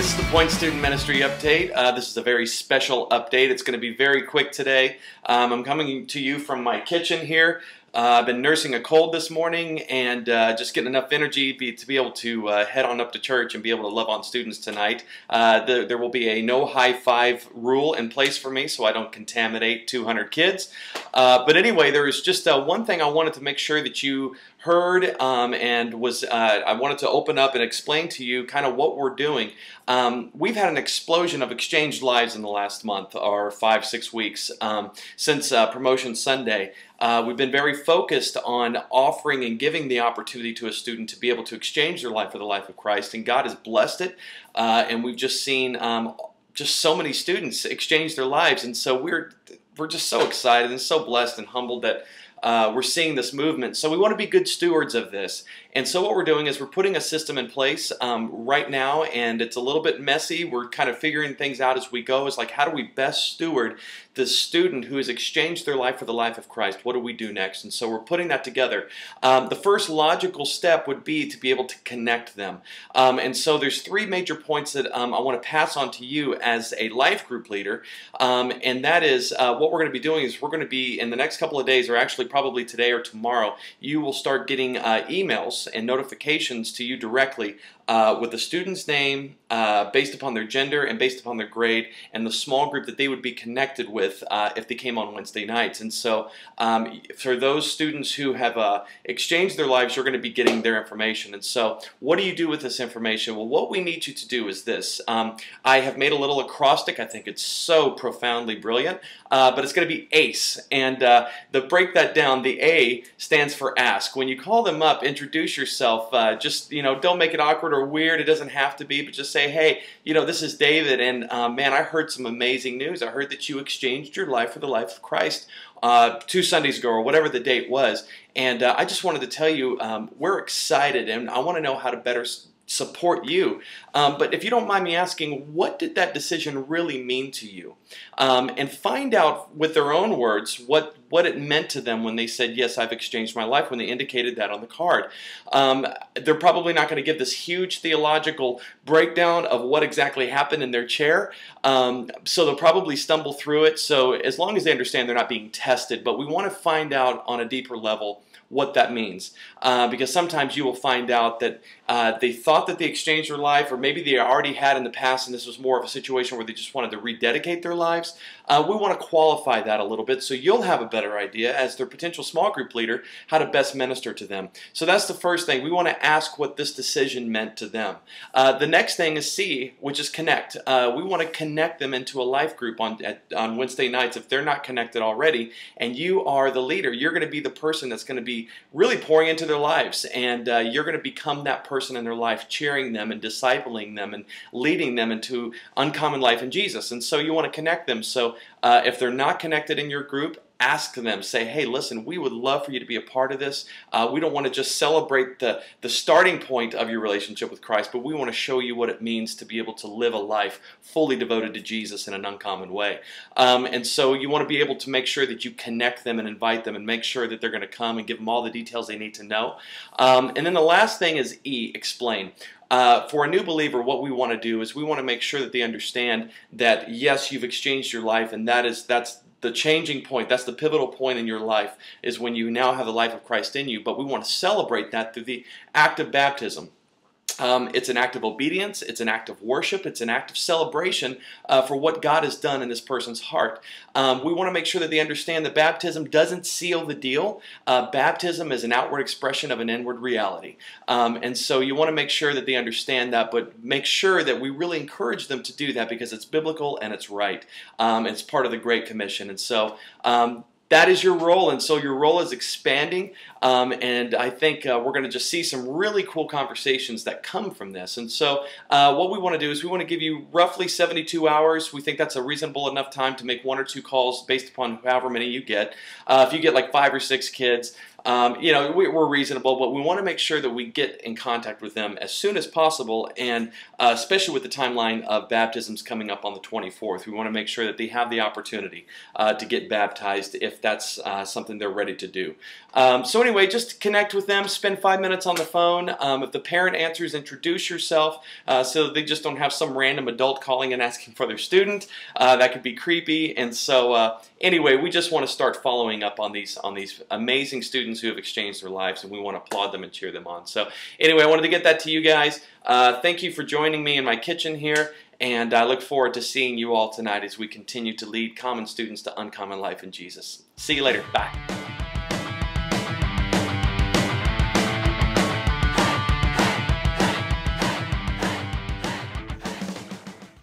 This is the Point Student Ministry update. This is a very special update. It's going to be very quick today. I'm coming to you from my kitchen here. I've been nursing a cold this morning and just getting enough energy to be able to head on up to church and be able to love on students tonight. There will be a no high five rule in place for me so I don't contaminate 200 kids. But anyway, there is just one thing I wanted to make sure that you heard and I wanted to open up and explain to you kind of what we're doing. We've had an explosion of exchanged lives in the last month or 5-6 weeks since Promotion Sunday. We've been very focused on offering and giving the opportunity to a student to be able to exchange their life for the life of Christ, and God has blessed it, and we've just seen just so many students exchange their lives, and so we're just so excited and so blessed and humbled that we're seeing this movement. So we want to be good stewards of this. And so what we're doing is we're putting a system in place right now, and it's a little bit messy. We're kind of figuring things out as we go. It's like, how do we best steward the student who has exchanged their life for the life of Christ? What do we do next? And so we're putting that together. The first logical step would be to be able to connect them. And so there's 3 major points that I want to pass on to you as a life group leader. And that is what we're going to be doing is we're going to be, in the next couple of days, or actually probably today or tomorrow, you will start getting emails and notifications to you directly with the student's name based upon their gender and based upon their grade and the small group that they would be connected with if they came on Wednesday nights. And so for those students who have exchanged their lives, you're going to be getting their information. And so what do you do with this information? Well, what we need you to do is this. I have made a little acrostic. I think it's so profoundly brilliant, but it's going to be ACE. And to break that down, the A stands for ask. When you call them up, introduce yourself. Just, don't make it awkward or weird. It doesn't have to be, but just say, hey, this is David, and man, I heard some amazing news. I heard that you exchanged your life for the life of Christ 2 Sundays ago, or whatever the date was, and I just wanted to tell you we're excited, and I want to know how to better support you. But if you don't mind me asking, what did that decision really mean to you? And find out with their own words what it meant to them when they said, yes, I've exchanged my life, when they indicated that on the card. They're probably not going to give this huge theological breakdown of what exactly happened in their chair, so they'll probably stumble through it. So as long as they understand they're not being tested, but we want to find out on a deeper level what that means, because sometimes you will find out that they thought that they exchanged their life, or maybe they already had in the past and this was more of a situation where they just wanted to rededicate their lives. We want to qualify that a little bit so you'll have a better idea as their potential small group leader how to best minister to them. So that's the first thing. We want to ask what this decision meant to them. The next thing is C, which is connect. We want to connect them into a life group on Wednesday nights if they're not connected already, and you are the leader. You're going to be the person that's going to be really pouring into their lives, and you're going to become that person in their life, cheering them and discipling them and leading them into uncommon life in Jesus. And so you want to connect them. So if they're not connected in your group, ask them, say, hey, listen, we would love for you to be a part of this. We don't want to just celebrate the starting point of your relationship with Christ, but we want to show you what it means to be able to live a life fully devoted to Jesus in an uncommon way. And so you want to be able to make sure that you connect them and invite them and make sure that they're going to come and give them all the details they need to know. And then the last thing is E, explain. For a new believer, what we want to do is we want to make sure that they understand that, yes, you've exchanged your life, and that's the changing point. That's the pivotal point in your life, is when you now have the life of Christ in you. But we want to celebrate that through the act of baptism. It's an act of obedience, it's an act of worship, it's an act of celebration for what God has done in this person's heart. We want to make sure that they understand that baptism doesn't seal the deal. Baptism is an outward expression of an inward reality. And so you want to make sure that they understand that, but make sure that we really encourage them to do that because it's biblical and it's right. It's part of the Great Commission. And so that is your role, and so your role is expanding, and I think we're going to just see some really cool conversations that come from this. And so what we want to do is we want to give you roughly 72 hours. We think that's a reasonable enough time to make 1 or 2 calls based upon however many you get. If you get like 5 or 6 kids, you know, we're reasonable, but we want to make sure that we get in contact with them as soon as possible, and especially with the timeline of baptisms coming up on the 24th. We want to make sure that they have the opportunity to get baptized if that's something they're ready to do. So anyway, just connect with them, spend 5 minutes on the phone. If the parent answers, introduce yourself so that they just don't have some random adult calling and asking for their student. That could be creepy. And so anyway, we just want to start following up on these amazing students who have exchanged their lives, and we want to applaud them and cheer them on. So anyway, I wanted to get that to you guys. Thank you for joining me in my kitchen here, and I look forward to seeing you all tonight as we continue to lead common students to uncommon life in Jesus. See you later. Bye.